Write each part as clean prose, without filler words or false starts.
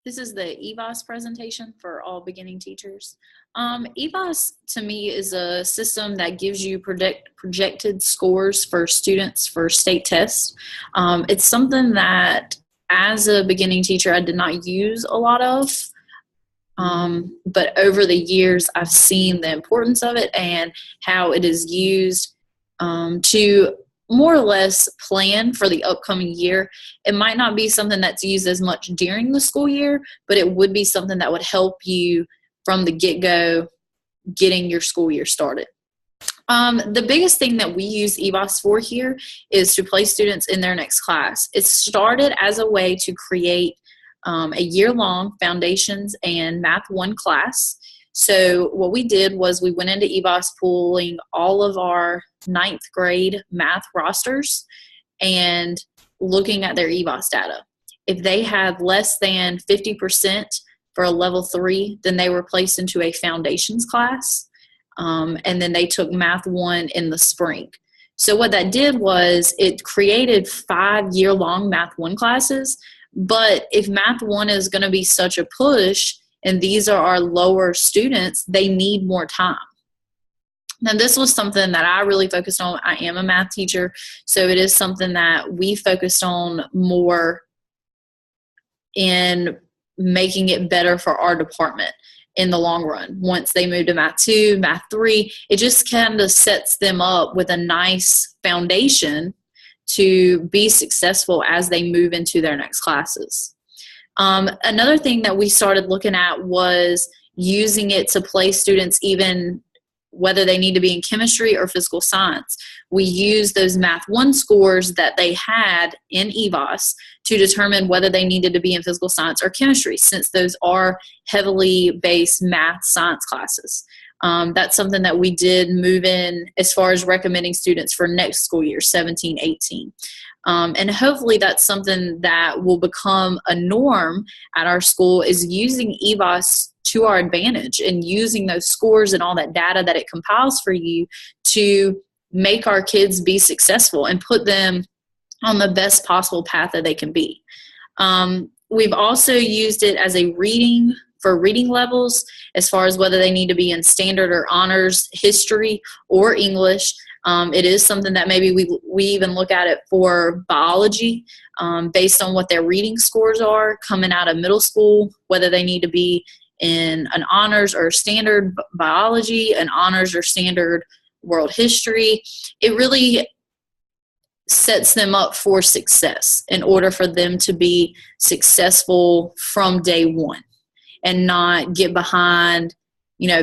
This is the EVOS presentation for all beginning teachers. EVOS to me is a system that gives you projected scores for students for state tests. It's something that as a beginning teacher I did not use a lot of, but over the years I've seen the importance of it and how it is used to more or less plan for the upcoming year. It might not be something that's used as much during the school year, but it would be something that would help you from the get-go getting your school year started. The biggest thing that we use EVOS for here is to place students in their next class. It started as a way to create a year-long Foundations and Math 1 class. So what we did was we went into EVOS pulling all of our 9th grade math rosters and looking at their EVOS data. If they had less than 50% for a level 3, then they were placed into a Foundations class, and then they took Math 1 in the spring. So what that did was it created 5 year-long Math 1 classes, but if Math 1 is going to be such a push, and these are our lower students, they need more time. Now, this was something that I really focused on. I am a math teacher, so it is something that we focused on more in making it better for our department in the long run. Once they move to Math 2, Math 3, it just kind of sets them up with a nice foundation to be successful as they move into their next classes. Another thing that we started looking at was using it to place students even whether they need to be in chemistry or physical science. We used those Math 1 scores that they had in EVOS to determine whether they needed to be in physical science or chemistry, since those are heavily based math science classes. That's something that we did move in as far as recommending students for next school year, 17-18. And hopefully that's something that will become a norm at our school, is using EVOS to our advantage and using those scores and all that data that it compiles for you to make our kids be successful and put them on the best possible path that they can be. We've also used it as a reading for reading levels, as far as whether they need to be in standard or honors history or English. It is something that maybe we even look at it for biology, based on what their reading scores are coming out of middle school, whether they need to be in an honors or standard biology, an honors or standard world history. It really sets them up for success in order for them to be successful from day one and not get behind,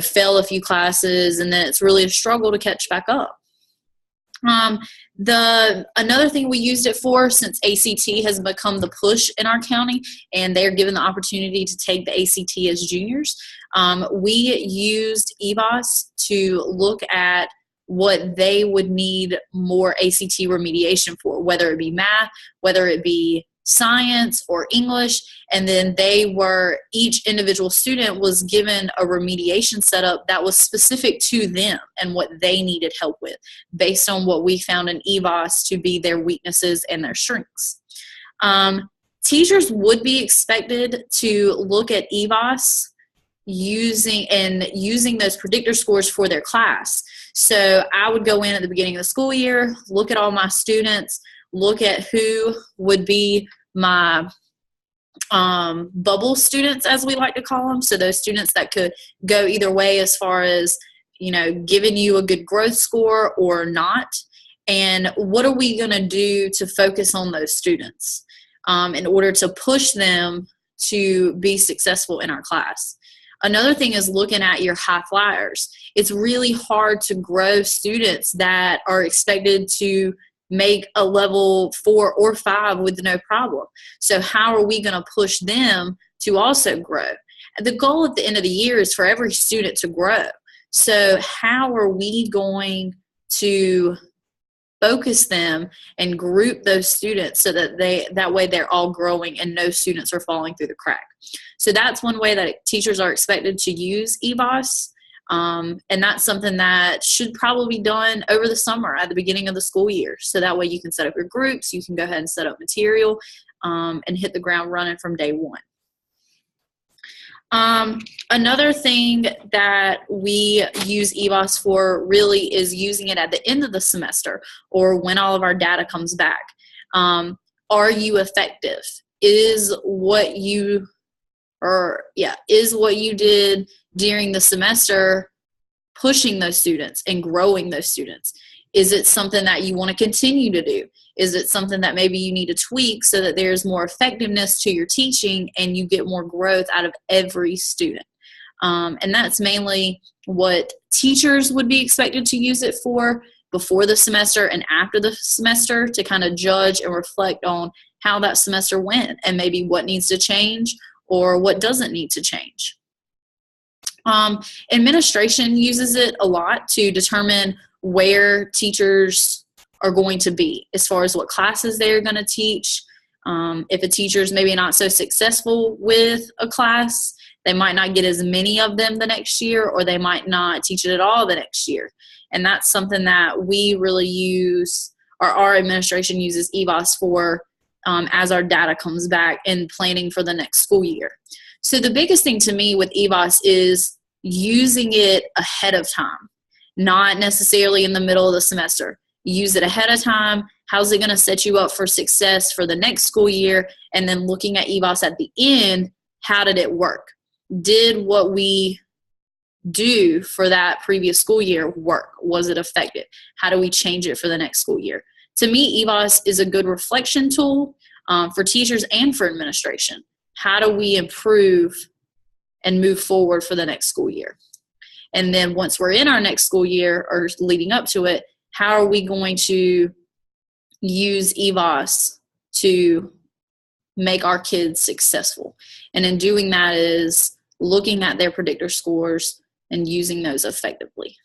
fail a few classes, and then it's really a struggle to catch back up. Another thing we used it for, since ACT has become the push in our county and they're given the opportunity to take the ACT as juniors, we used EVOS to look at what they would need more ACT remediation for, whether it be math, whether it be science or English, and then each individual student was given a remediation setup that was specific to them and what they needed help with, based on what we found in EVOS to be their weaknesses and their strengths. Teachers would be expected to look at EVOS using those predictor scores for their class. So I would go in at the beginning of the school year, look at all my students, look at who would be my bubble students, as we like to call them. So those students that could go either way as far as, giving you a good growth score or not. And what are we going to do to focus on those students in order to push them to be successful in our class? Another thing is looking at your high flyers. It's really hard to grow students that are expected to make a level 4 or 5 with no problem. So how are we going to push them to also grow? And the goal at the end of the year is for every student to grow. So how are we going to focus them and group those students so that way they're all growing and no students are falling through the crack? So that's one way that teachers are expected to use EVOS. And that's something that should probably be done over the summer at the beginning of the school year. So that way you can set up your groups, you can go ahead and set up material, and hit the ground running from day one. Another thing that we use EVOS for really is using it at the end of the semester or when all of our data comes back. Are you effective? Is what you did during the semester pushing those students and growing those students? Is it something that you want to continue to do? Is it something that maybe you need to tweak so that there's more effectiveness to your teaching and you get more growth out of every student? And that's mainly what teachers would be expected to use it for before the semester and after the semester, to kind of judge and reflect on how that semester went and maybe what needs to change or what doesn't need to change. Administration uses it a lot to determine where teachers are going to be as far as what classes they're going to teach. If a teacher is maybe not so successful with a class, they might not get as many of them the next year, or they might not teach it at all the next year. And that's something that we really use, or our administration uses EVOS for as our data comes back and planning for the next school year. So the biggest thing to me with EVOS is using it ahead of time, not necessarily in the middle of the semester. Use it ahead of time. How's it going to set you up for success for the next school year? And then looking at EVOS at the end, how did it work? Did what we do for that previous school year work? Was it effective? How do we change it for the next school year? To me, EVOS is a good reflection tool for teachers and for administration. How do we improve and move forward for the next school year? And then once we're in our next school year or leading up to it, how are we going to use EVOS to make our kids successful? And in doing that is looking at their predictor scores and using those effectively.